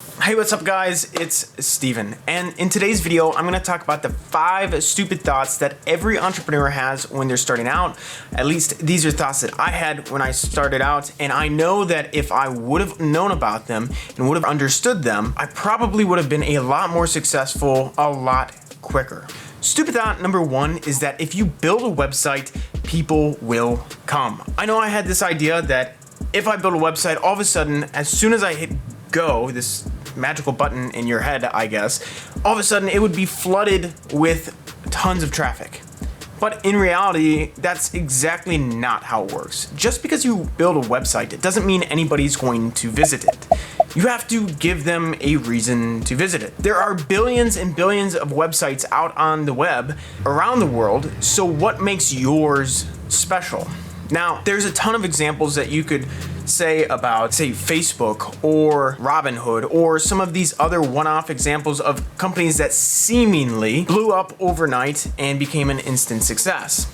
Hey, what's up guys? It's Steven, and in today's video I'm going to talk about the 5 stupid thoughts that every entrepreneur has when they're starting out. At least these are thoughts that I had when I started out, and I know that if I would have known about them and would have understood them, I probably would have been a lot more successful a lot quicker. Stupid thought number 1 is that if you build a website, people will come. I know I had this idea that if I build a website, all of a sudden, as soon as I hit go, this magical button in your head, I guess, all of a sudden it would be flooded with tons of traffic. But in reality, that's exactly not how it works. Just because you build a website, it doesn't mean anybody's going to visit it. You have to give them a reason to visit it. There are billions and billions of websites out on the web around the world, so what makes yours special? Now, there's a ton of examples that you could say about, say, Facebook or Robinhood or some of these other one-off examples of companies that seemingly blew up overnight and became an instant success.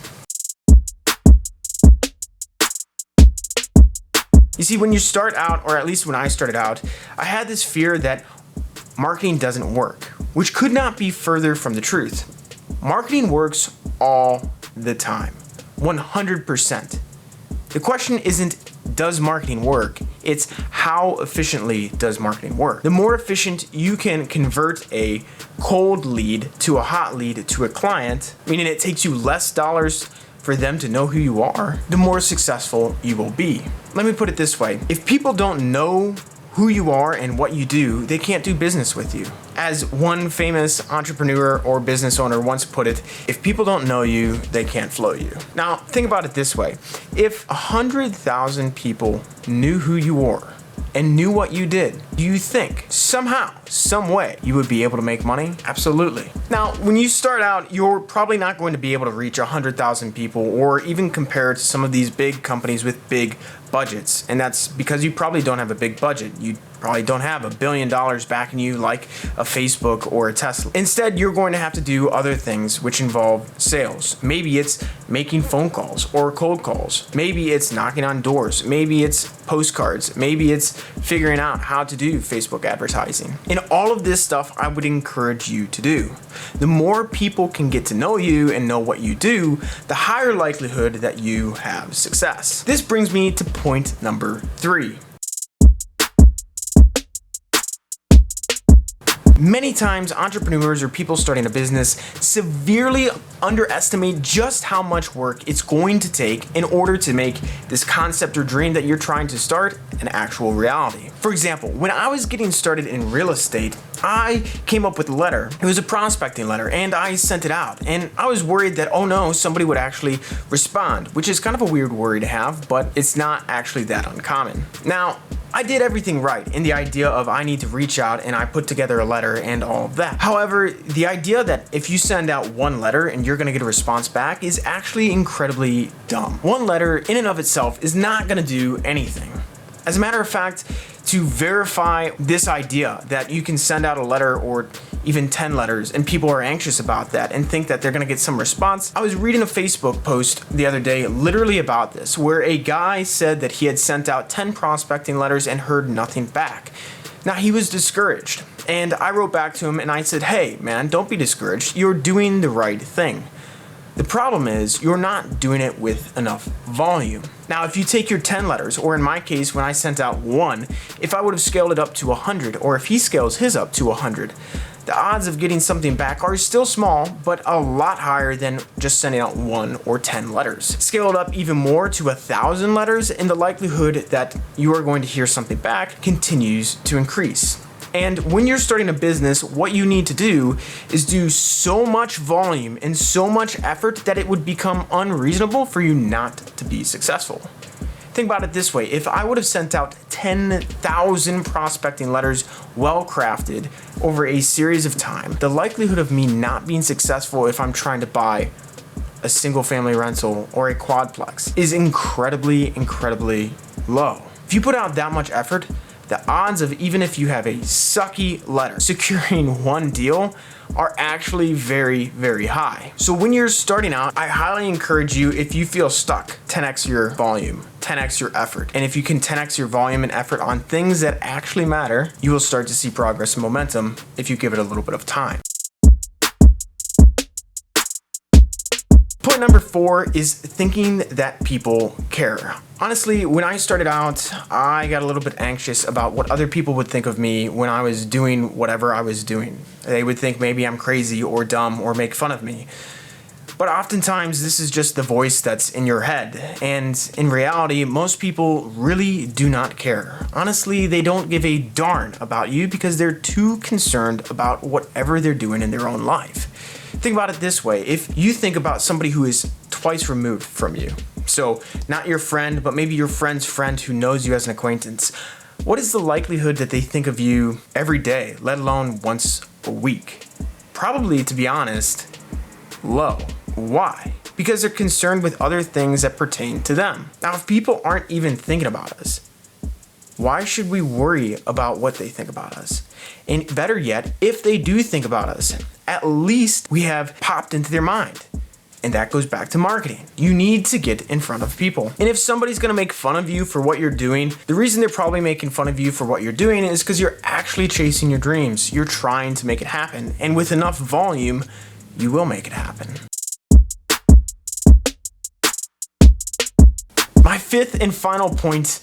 You see, when you start out, or at least when I started out, I had this fear that marketing doesn't work, which could not be further from the truth. Marketing works all the time, 100%. The question isn't, does marketing work? It's how efficiently does marketing work? The more efficient you can convert a cold lead to a hot lead to a client, meaning it takes you less dollars for them to know who you are, the more successful you will be. Let me put it this way. If people don't know who you are and what you do, they can't do business with you. As one famous entrepreneur or business owner once put it, if people don't know you, they can't flow you. Now, think about it this way. If 100,000 people knew who you were and knew what you did, do you think somehow, some way, you would be able to make money? Absolutely. Now, when you start out, you're probably not going to be able to reach 100,000 people or even compare it to some of these big companies with big budgets. And that's because you probably don't have a big budget. You probably don't have $1 billion backing you like a Facebook or a Tesla. Instead, you're going to have to do other things which involve sales. Maybe it's making phone calls or cold calls. Maybe it's knocking on doors. Maybe it's postcards. Maybe it's figuring out how to do Facebook advertising. And all of this stuff I would encourage you to do. The more people can get to know you and know what you do, the higher likelihood that you have success. This brings me to point number 3. Many times, entrepreneurs or people starting a business severely underestimate just how much work it's going to take in order to make this concept or dream that you're trying to start an actual reality. For example, when I was getting started in real estate, I came up with a letter. It was a prospecting letter, and I sent it out. And I was worried that, oh no, somebody would actually respond, which is kind of a weird worry to have, but it's not actually that uncommon. Now, I did everything right in the idea of I need to reach out and I put together a letter and all of that. However, the idea that if you send out one letter and you're gonna get a response back is actually incredibly dumb. One letter in and of itself is not gonna do anything. As a matter of fact, to verify this idea that you can send out a letter or even 10 letters and people are anxious about that and think that they're gonna get some response, I was reading a Facebook post the other day literally about this, where a guy said that he had sent out 10 prospecting letters and heard nothing back. Now, he was discouraged, and I wrote back to him and I said, hey man, don't be discouraged, you're doing the right thing. The problem is you're not doing it with enough volume. Now, if you take your 10 letters, or in my case, when I sent out 1, if I would have scaled it up to 100, or if he scales his up to 100, the odds of getting something back are still small, but a lot higher than just sending out 1 or 10 letters. Scale it up even more to 1,000 letters, and the likelihood that you are going to hear something back continues to increase. And when you're starting a business, what you need to do is do so much volume and so much effort that it would become unreasonable for you not to be successful. Think about it this way. If I would have sent out 10,000 prospecting letters well crafted over a series of time, the likelihood of me not being successful if I'm trying to buy a single family rental or a quadplex is incredibly, incredibly low. If you put out that much effort, the odds of, even if you have a sucky letter, securing one deal are actually very, very high. So when you're starting out, I highly encourage you, if you feel stuck, 10x your volume, 10x your effort. And if you can 10x your volume and effort on things that actually matter, you will start to see progress and momentum if you give it a little bit of time. Point number 4 is thinking that people care. Honestly, when I started out, I got a little bit anxious about what other people would think of me when I was doing whatever I was doing. They would think maybe I'm crazy or dumb or make fun of me. But oftentimes, this is just the voice that's in your head. And in reality, most people really do not care. Honestly, they don't give a darn about you because they're too concerned about whatever they're doing in their own life. Think about it this way. If you think about somebody who is twice removed from you, so not your friend, but maybe your friend's friend who knows you as an acquaintance, what is the likelihood that they think of you every day, let alone once a week? Probably, to be honest, low. Why? Because they're concerned with other things that pertain to them. Now, if people aren't even thinking about us, why should we worry about what they think about us? And better yet, if they do think about us, at least we have popped into their mind. And that goes back to marketing. You need to get in front of people. And if somebody's gonna make fun of you for what you're doing, the reason they're probably making fun of you for what you're doing is because you're actually chasing your dreams. You're trying to make it happen. And with enough volume, you will make it happen. My 5th and final point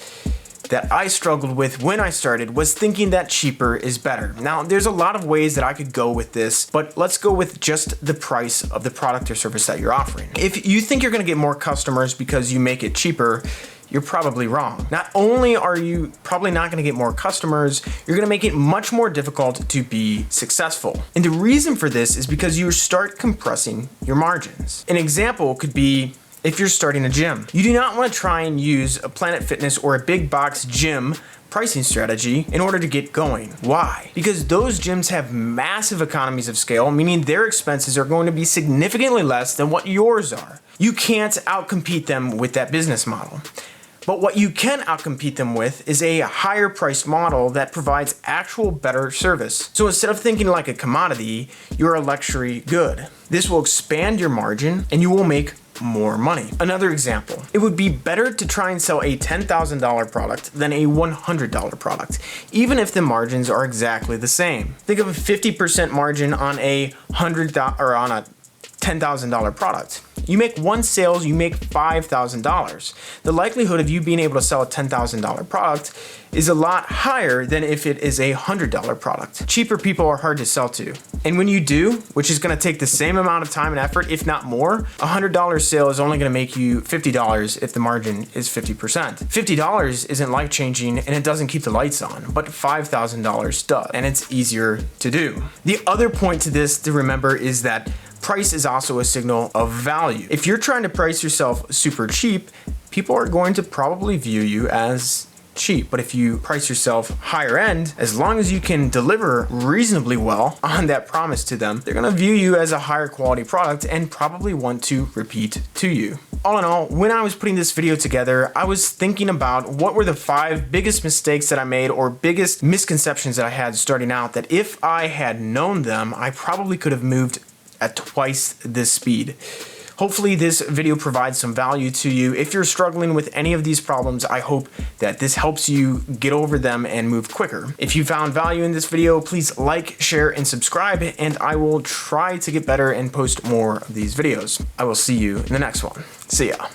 that I struggled with when I started was thinking that cheaper is better. Now, there's a lot of ways that I could go with this, but let's go with just the price of the product or service that you're offering. If you think you're gonna get more customers because you make it cheaper, you're probably wrong. Not only are you probably not gonna get more customers, you're gonna make it much more difficult to be successful. And the reason for this is because you start compressing your margins. An example could be, if you're starting a gym, you do not want to try and use a Planet Fitness or a big box gym pricing strategy in order to get going. Why? Because those gyms have massive economies of scale, meaning their expenses are going to be significantly less than what yours are. You can't outcompete them with that business model. But what you can outcompete them with is a higher priced model that provides actual better service. So instead of thinking like a commodity, you're a luxury good. This will expand your margin and you will make more money. Another example, it would be better to try and sell a $10,000 product than a $100 product, even if the margins are exactly the same. Think of a 50% margin on a $10,000 product. You make one sales, you make $5,000. The likelihood of you being able to sell a $10,000 product is a lot higher than if it is a $100 product. Cheaper people are hard to sell to. And when you do, which is gonna take the same amount of time and effort, if not more, a $100 sale is only gonna make you $50 if the margin is 50%. $50 isn't life-changing and it doesn't keep the lights on, but $5,000 does, and it's easier to do. The other point to this to remember is that price is also a signal of value. If you're trying to price yourself super cheap, people are going to probably view you as cheap. But if you price yourself higher end, as long as you can deliver reasonably well on that promise to them, they're gonna view you as a higher quality product and probably want to repeat to you. All in all, when I was putting this video together, I was thinking about what were the 5 biggest mistakes that I made or biggest misconceptions that I had starting out that if I had known them, I probably could have moved at twice this speed. Hopefully this video provides some value to you. If you're struggling with any of these problems, I hope that this helps you get over them and move quicker. If you found value in this video, please like, share, and subscribe, and I will try to get better and post more of these videos. I will see you in the next one. See ya.